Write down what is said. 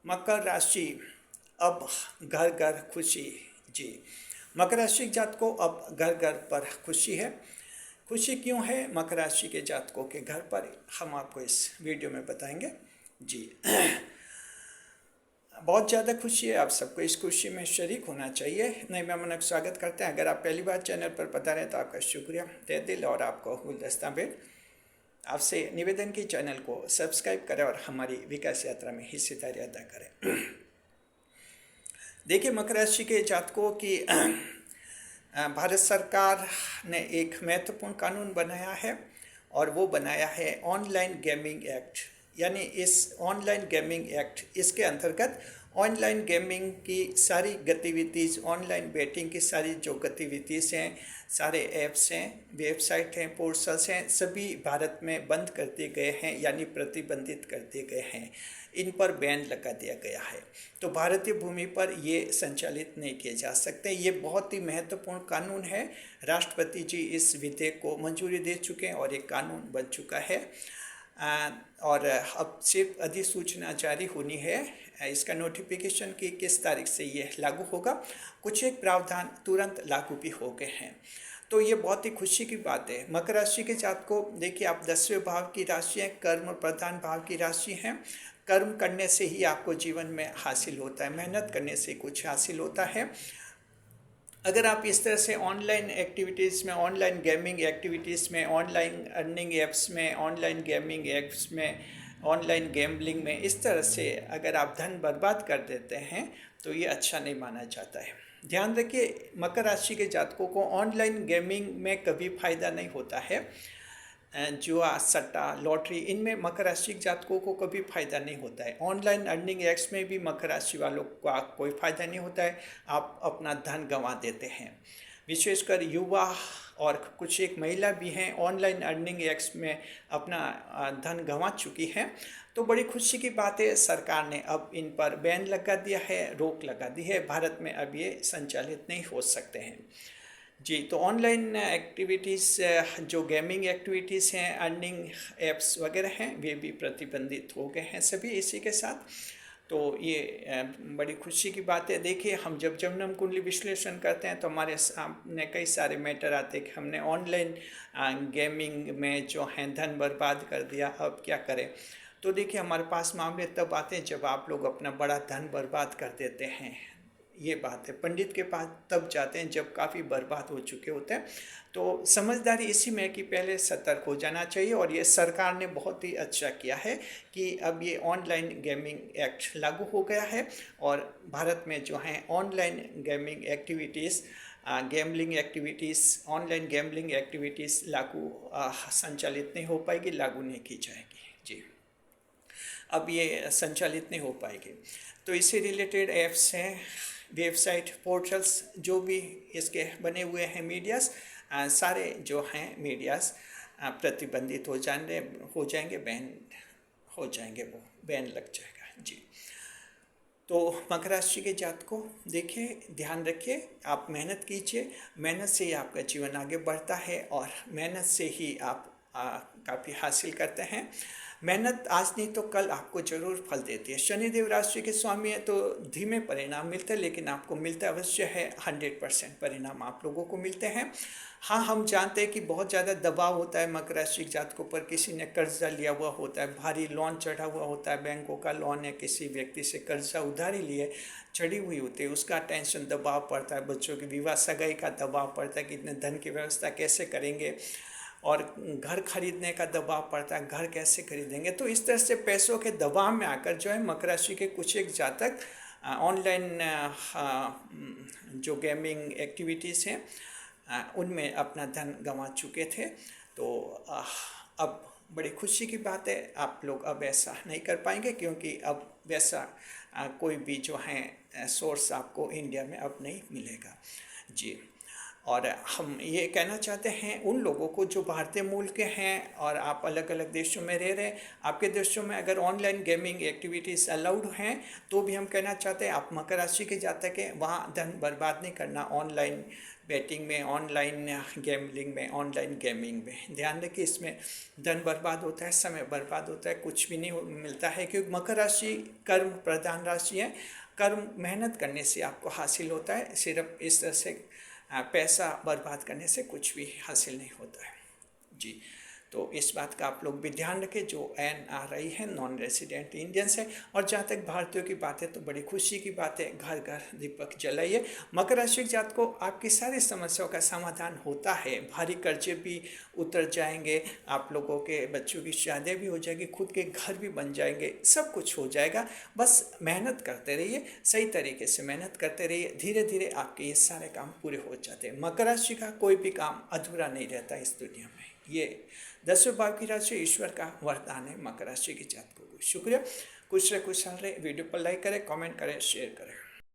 मकर राशि अब घर घर खुशी। जी, मकर राशि के जातकों अब घर घर पर खुशी है। खुशी क्यों है मकर राशि के जातकों के घर पर, हम आपको इस वीडियो में बताएंगे। जी, बहुत ज़्यादा खुशी है, आप सबको इस खुशी में शरीक होना चाहिए। नए मेहमानों का स्वागत करते हैं। अगर आप पहली बार चैनल पर पधारे हैं तो आपका शुक्रिया तहे दिल, और आपको गुलदस्ता भेंट। आपसे निवेदन की चैनल को सब्सक्राइब करें और हमारी विकास यात्रा में हिस्सेदारी अदा करें। देखिए, मकर राशि के जातकों की भारत सरकार ने एक महत्वपूर्ण कानून बनाया है, और वो बनाया है ऑनलाइन गेमिंग एक्ट। यानी इस ऑनलाइन गेमिंग एक्ट, इसके अंतर्गत ऑनलाइन गेमिंग की सारी गतिविधिज, ऑनलाइन बेटिंग की सारी जो गतिविधिज हैं, सारे ऐप्स हैं, वेबसाइट हैं, पोर्टल्स हैं, सभी भारत में बंद कर दिए गए हैं, यानी प्रतिबंधित कर दिए गए हैं। इन पर बैन लगा दिया गया है। तो भारतीय भूमि पर ये संचालित नहीं किए जा सकते। ये बहुत ही महत्वपूर्ण कानून है। राष्ट्रपति जी इस विधेयक को मंजूरी दे चुके हैं और एक कानून बन चुका है। और अब सिर्फ अधिसूचना जारी होनी है, इसका नोटिफिकेशन की किस तारीख से ये लागू होगा। कुछ एक प्रावधान तुरंत लागू भी हो गए हैं, तो ये बहुत ही खुशी की बात है। मकर राशि के जातकों, देखिए, आप 10वें भाव की राशि हैं, कर्म प्रधान भाव की राशि हैं। कर्म करने से ही आपको जीवन में हासिल होता है, मेहनत करने से कुछ हासिल होता है। अगर आप इस तरह से ऑनलाइन एक्टिविटीज़ में, ऑनलाइन गेमिंग एक्टिविटीज़ में, ऑनलाइन अर्निंग ऐप्स में, ऑनलाइन गेमिंग ऐप्स में, ऑनलाइन गैम्बलिंग में इस तरह से अगर आप धन बर्बाद कर देते हैं तो ये अच्छा नहीं माना जाता है। ध्यान रखिए, मकर राशि के जातकों को ऑनलाइन गेमिंग में कभी फ़ायदा नहीं होता है। जुआ, सट्टा, लॉटरी, इनमें मकर राशि जातकों को कभी फ़ायदा नहीं होता है। ऑनलाइन अर्निंग एप्स में भी मकर राशि वालों को कोई फ़ायदा नहीं होता है, आप अपना धन गंवा देते हैं। विशेषकर युवा और कुछ एक महिला भी हैं, ऑनलाइन अर्निंग एप्स में अपना धन गंवा चुकी हैं। तो बड़ी खुशी की बात है, सरकार ने अब इन पर बैन लगा दिया है, रोक लगा दी है। भारत में अब ये संचालित नहीं हो सकते हैं। जी, तो ऑनलाइन एक्टिविटीज़, जो गेमिंग एक्टिविटीज़ हैं, अर्निंग एप्स वगैरह हैं, वे भी प्रतिबंधित हो गए हैं सभी इसी के साथ। तो ये बड़ी खुशी की बात है। देखिए, हम जब जन्म कुंडली विश्लेषण करते हैं तो हमारे सामने कई सारे मैटर आते हैं कि हमने ऑनलाइन गेमिंग में जो है धन बर्बाद कर दिया, अब क्या करें। तो देखिए, हमारे पास मामले तब आते हैं जब आप लोग अपना बड़ा धन बर्बाद कर देते हैं। ये बात है, पंडित के पास तब जाते हैं जब काफ़ी बर्बाद हो चुके होते हैं। तो समझदारी इसी में कि पहले सतर्क हो जाना चाहिए, और ये सरकार ने बहुत ही अच्छा किया है कि अब ये ऑनलाइन गेमिंग एक्ट लागू हो गया है, और भारत में जो है online gaming activities, gambling activities, online gambling activities संचालित नहीं हो पाएगी, लागू नहीं की जाएगी। जी, अब ये संचालित नहीं हो पाएगी। तो इससे रिलेटेड ऐप्स हैं, वेबसाइट, पोर्टल्स, जो भी इसके बने हुए हैं मीडियाज़, सारे जो हैं मीडियाज़ प्रतिबंधित हो जाएंगे, बैन हो जाएंगे, वो बैन लग जाएगा। जी, तो मकर राशि के जातकों, देखिए, ध्यान रखिए, आप मेहनत कीजिए। मेहनत से ही आपका जीवन आगे बढ़ता है, और मेहनत से ही आप काफ़ी हासिल करते हैं। मेहनत आज नहीं तो कल आपको जरूर फल देती है। शनिदेव राशि के स्वामी है, तो धीमे परिणाम मिलते हैं, लेकिन आपको मिलता अवश्य है। 100% परिणाम आप लोगों को मिलते हैं। हाँ, हम जानते हैं कि बहुत ज़्यादा दबाव होता है मकर राशि के जातकों पर। किसी ने कर्जा लिया हुआ होता है, भारी लोन चढ़ा हुआ होता है, बैंकों का लोन है, किसी व्यक्ति से कर्जा उधारी लिए चढ़ी हुई होती है, उसका टेंशन, दबाव पड़ता है। बच्चों की विवाह सगाई का दबाव पड़ता है कि इतने धन की व्यवस्था कैसे करेंगे, और घर खरीदने का दबाव पड़ता है, घर कैसे खरीदेंगे। तो इस तरह से पैसों के दबाव में आकर जो है मकर राशि के कुछ एक जातक ऑनलाइन जो गेमिंग एक्टिविटीज़ हैं उनमें अपना धन गंवा चुके थे। तो अब बड़ी खुशी की बात है, आप लोग अब ऐसा नहीं कर पाएंगे, क्योंकि अब वैसा कोई भी जो है सोर्स आपको इंडिया में अब नहीं मिलेगा। जी, और हम ये कहना चाहते हैं उन लोगों को जो भारतीय मूल के हैं और आप अलग अलग देशों में रह रहे हैं, आपके देशों में अगर ऑनलाइन गेमिंग एक्टिविटीज़ अलाउड हैं तो भी हम कहना चाहते हैं आप मकर राशि के जातक हैं, वहाँ धन बर्बाद नहीं करना ऑनलाइन बैटिंग में, ऑनलाइन गैम्बलिंग में, ऑनलाइन गेमिंग में। ध्यान रखिए इसमें धन बर्बाद होता है, समय बर्बाद होता है, कुछ भी नहीं मिलता है, क्योंकि मकर राशि कर्म प्रधान राशि है। कर्म मेहनत करने से आपको हासिल होता है, सिर्फ इस तरह से पैसा बर्बाद करने से कुछ भी हासिल नहीं होता है जी। तो इस बात का आप लोग भी ध्यान रखें जो NRI है, नॉन रेसिडेंट इंडियंस है। और जहाँ तक भारतीयों की बात है तो बड़ी खुशी की बात है, घर घर दीपक जलाइए। मकर राशि जात को आपकी सारी समस्याओं का समाधान होता है, भारी कर्जे भी उतर जाएंगे, आप लोगों के बच्चों की शादी भी हो जाएगी, खुद के घर भी बन जाएंगे, सब कुछ हो जाएगा। बस मेहनत करते रहिए, सही तरीके से मेहनत करते रहिए, धीरे धीरे आपके ये सारे काम पूरे हो जाते हैं। मकर राशि का कोई भी काम अधूरा नहीं रहता इस दुनिया में। ये 10वें भाव की राशि ईश्वर का वरदान है मकर राशि की जातकों को। शुक्रिया, खुश रहे खुशहाल रहे। वीडियो पर लाइक करें, कमेंट करें, शेयर करें।